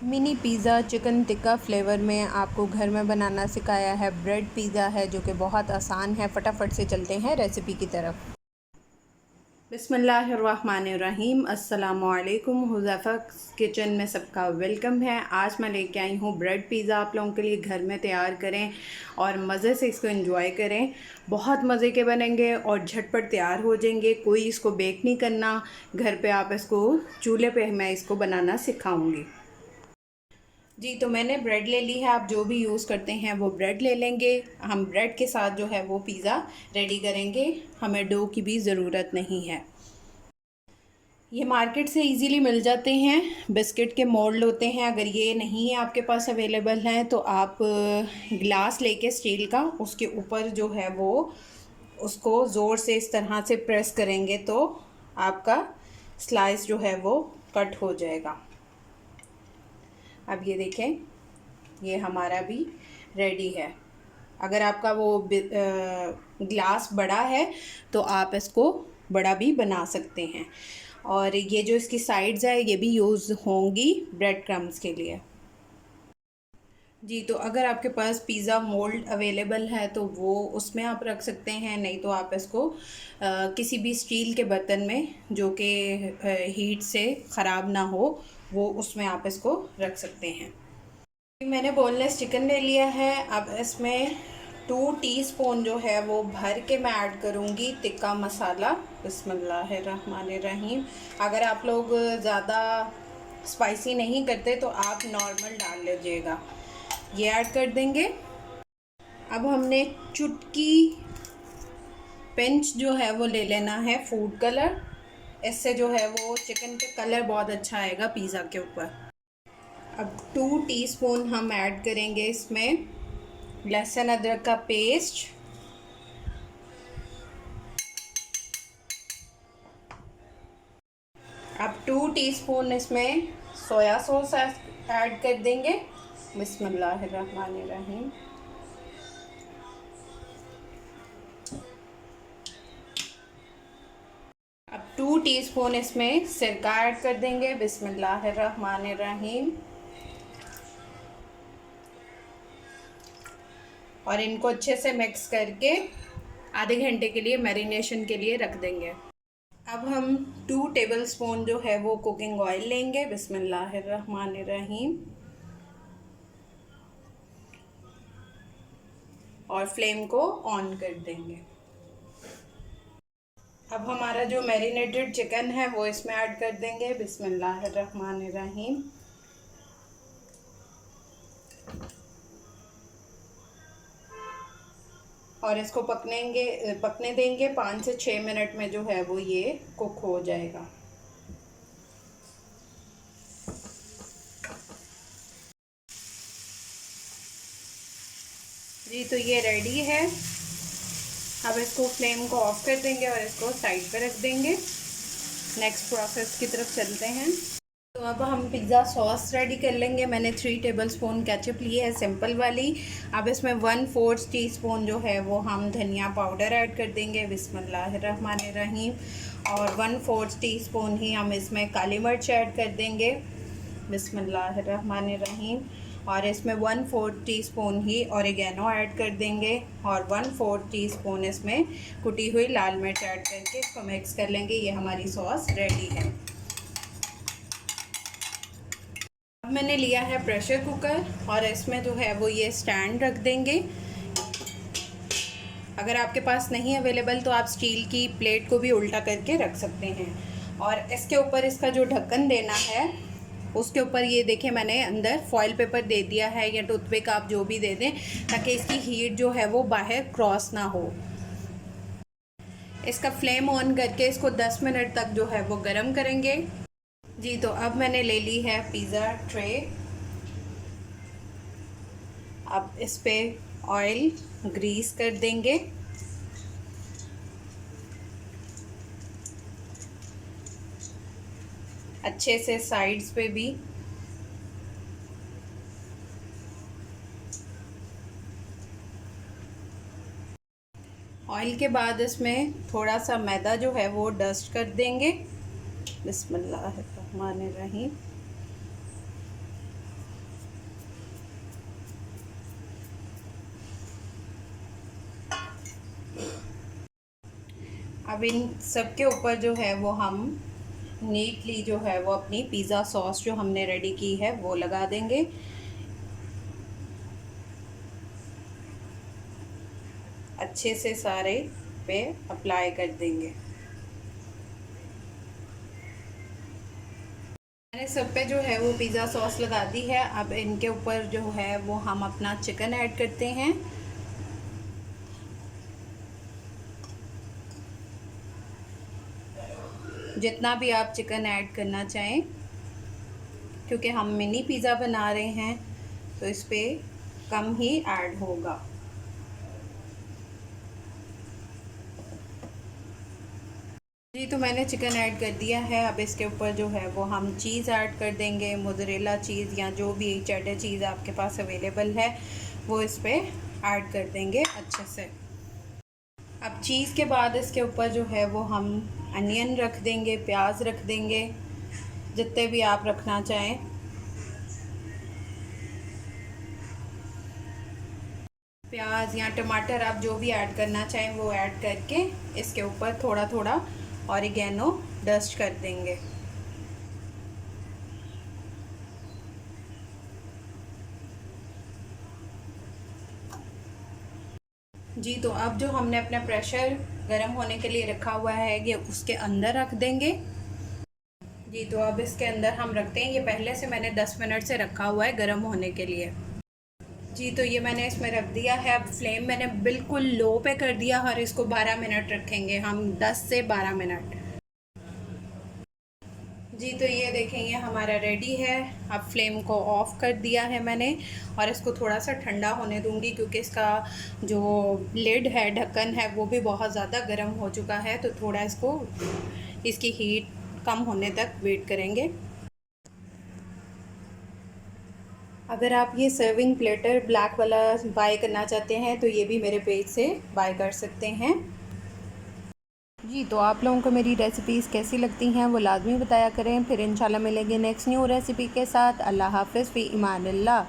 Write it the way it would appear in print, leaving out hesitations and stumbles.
Mini pizza chicken tikka flavour में आपको घर में बनाना सिखाया है। ब्रेड पिज़्ज़ा है जो कि बहुत आसान है। फटाफट से चलते हैं रेसिपी की तरफ। बिस्मिल्लाहिर्रहमानिर्रहीम। अस्सलामुअलैकुम। हुज़ैफ़ा किचन में सबका वेलकम है। आज मैं लेके आई हूँ ब्रेड पिज़्ज़ा। आप लोगों के लिए घर में तैयार करें और मज़े से इसको एंजॉय करें। बहुत मज़े के बनेंगे और झटपट तैयार हो जाएंगे। कोई इसको बेक नहीं करना, घर पे आप इसको चूल्हे पे मैं इसको बनाना सिखाऊंगी। जी, तो मैंने ब्रेड ले ली है। आप जो भी यूज़ करते हैं वो ब्रेड ले लेंगे। हम ब्रेड के साथ जो है वो पिज़्ज़ा रेडी करेंगे। हमें डो की भी ज़रूरत नहीं है। ये मार्केट से इजीली मिल जाते हैं। बिस्किट के मोल्ड होते हैं। अगर ये नहीं है आपके पास अवेलेबल हैं तो आप ग्लास लेके स्टील का, उसके ऊपर जो है वो उसको ज़ोर से इस तरह से प्रेस करेंगे तो आपका स्लाइस जो है वो कट हो जाएगा। अब ये देखें, ये हमारा भी रेडी है। अगर आपका वो ग्लास बड़ा है तो आप इसको बड़ा भी बना सकते हैं। और ये जो इसकी साइड्स है ये भी यूज़ होंगी ब्रेड क्रम्स के लिए। जी, तो अगर आपके पास पिज़्ज़ा मोल्ड अवेलेबल है तो वो उसमें आप रख सकते हैं, नहीं तो आप इसको किसी भी स्टील के बर्तन में जो कि हीट से ख़राब ना हो वो उसमें आप इसको रख सकते हैं। मैंने बोनलेस चिकन ले लिया है। अब इसमें 2 टीस्पून जो है वो भर के मैं ऐड करूँगी टिक्का मसाला। बिस्मिल्लाहिर्रहमानिर्रहीम। अगर आप लोग ज़्यादा स्पाइसी नहीं करते तो आप नॉर्मल डाल लीजिएगा। ये ऐड कर देंगे। अब हमने चुटकी पिंच जो है वो ले लेना है फूड कलर। इससे जो है वो चिकन पे कलर बहुत अच्छा आएगा पिज़्ज़ा के ऊपर। अब 2 टीस्पून हम ऐड करेंगे इसमें लहसुन अदरक का पेस्ट। अब 2 टीस्पून इसमें सोया सॉस ऐड कर देंगे। बिस्मिल्लाहिर्रहमानिर्रहीम। अब 2 टीस्पून इसमें सिरका ऐड कर देंगे। बिस्मिल्लाहिर्रहमानिर्रहीम। और इनको अच्छे से मिक्स करके आधे घंटे के लिए मैरिनेशन के लिए रख देंगे। अब हम 2 टेबलस्पून जो है वो कुकिंग ऑयल लेंगे। बिस्मिल्लाहिर्रहमानिर्रहीम। और फ्लेम को ऑन कर देंगे। अब हमारा जो मैरिनेटेड चिकन है वो इसमें ऐड कर देंगे। बिस्मिल्लाहिर्रहमानिर्रहीम। और इसको पकने देंगे 5 से 6 मिनट में जो है वो ये कुक हो जाएगा। जी, तो ये रेडी है। अब इसको फ्लेम को ऑफ कर देंगे और इसको साइड पे रख देंगे। नेक्स्ट प्रोसेस की तरफ चलते हैं। तो अब हम पिज़्ज़ा सॉस रेडी कर लेंगे। मैंने 3 टेबलस्पून केचप ली है, सिंपल वाली। अब इसमें 1/4 टीस्पून जो है वो हम धनिया पाउडर ऐड कर देंगे। बिस्मिल्लाहिर्रहमानिर्रहीम। और 1/4 टीस्पून ही हम इसमें काली मिर्च ऐड कर देंगे। बिस्मिल्लाहिर्रहमानिर्रहीम। और इसमें 1/4 टीस्पून ही ऑरिगेनो ऐड कर देंगे। और 1/4 टीस्पून इसमें कुटी हुई लाल मिर्च ऐड करके इसको मिक्स कर लेंगे। ये हमारी सॉस रेडी है। अब मैंने लिया है प्रेशर कुकर और इसमें जो है वो ये स्टैंड रख देंगे। अगर आपके पास नहीं अवेलेबल तो आप स्टील की प्लेट को भी उल्टा करके रख सकते हैं। और इसके ऊपर इसका जो ढक्कन देना है उसके ऊपर ये देखें मैंने अंदर फॉइल पेपर दे दिया है या टूथपिक, आप जो भी दे दें ताकि इसकी हीट जो है वो बाहर क्रॉस ना हो। इसका फ्लेम ऑन करके इसको 10 मिनट तक जो है वो गर्म करेंगे। जी, तो अब मैंने ले ली है पिज़्ज़ा ट्रे। अब इस पे ऑयल ग्रीस कर देंगे। अच्छे से साइड्स पे भी। ऑयल के बाद इसमें थोड़ा सा मैदा जो है वो डस्ट कर देंगे। बिस्मिल्लाहिर्रहमानिर्रहीम। अब इन सब के ऊपर जो है वो हम नीटली जो है वो अपनी पिज़्ज़ा सॉस जो हमने रेडी की है वो लगा देंगे। अच्छे से सारे पे अप्लाई कर देंगे। मैंने सब पे जो है वो पिज़्ज़ा सॉस लगा दी है। अब इनके ऊपर जो है वो हम अपना चिकन ऐड करते हैं। जितना भी आप चिकन ऐड करना चाहें, क्योंकि हम मिनी पिज़्ज़ा बना रहे हैं तो इस पर कम ही ऐड होगा। जी तो मैंने चिकन ऐड कर दिया है। अब इसके ऊपर जो है वो हम चीज़ ऐड कर देंगे, मोज़रेला चीज़ या जो भी चेडर चीज़ आपके पास अवेलेबल है वो इस पर ऐड कर देंगे अच्छे से। अब चीज़ के बाद इसके ऊपर जो है वो हम अनियन रख देंगे, प्याज रख देंगे, जितने भी आप रखना चाहें। प्याज या टमाटर आप जो भी ऐड करना चाहें वो ऐड करके इसके ऊपर थोड़ा थोड़ा ऑरिगेनो डस्ट कर देंगे। जी तो अब जो हमने अपना प्रेशर गर्म होने के लिए रखा हुआ है ये उसके अंदर रख देंगे। जी तो अब इसके अंदर हम रखते हैं। ये पहले से मैंने 10 मिनट से रखा हुआ है गर्म होने के लिए। जी तो ये मैंने इसमें रख दिया है। अब फ्लेम मैंने बिल्कुल लो पे कर दिया और इसको 12 मिनट रखेंगे हम, 10 से 12 मिनट। जी तो ये देखें ये हमारा रेडी है। अब फ्लेम को ऑफ़ कर दिया है मैंने और इसको थोड़ा सा ठंडा होने दूंगी, क्योंकि इसका जो लिड है, ढक्कन है, वो भी बहुत ज़्यादा गर्म हो चुका है। तो थोड़ा इसको इसकी हीट कम होने तक वेट करेंगे। अगर आप ये सर्विंग प्लेटर ब्लैक वाला बाय करना चाहते हैं तो ये भी मेरे पेज से बाय कर सकते हैं। जी तो आप लोगों को मेरी रेसिपीज़ कैसी लगती हैं वो लाजमी बताया करें। फिर इंशाल्लाह मिलेंगे नेक्स्ट न्यू रेसिपी के साथ। अल्लाह हाफ़िज़ फ़ी इमानिल्लाह।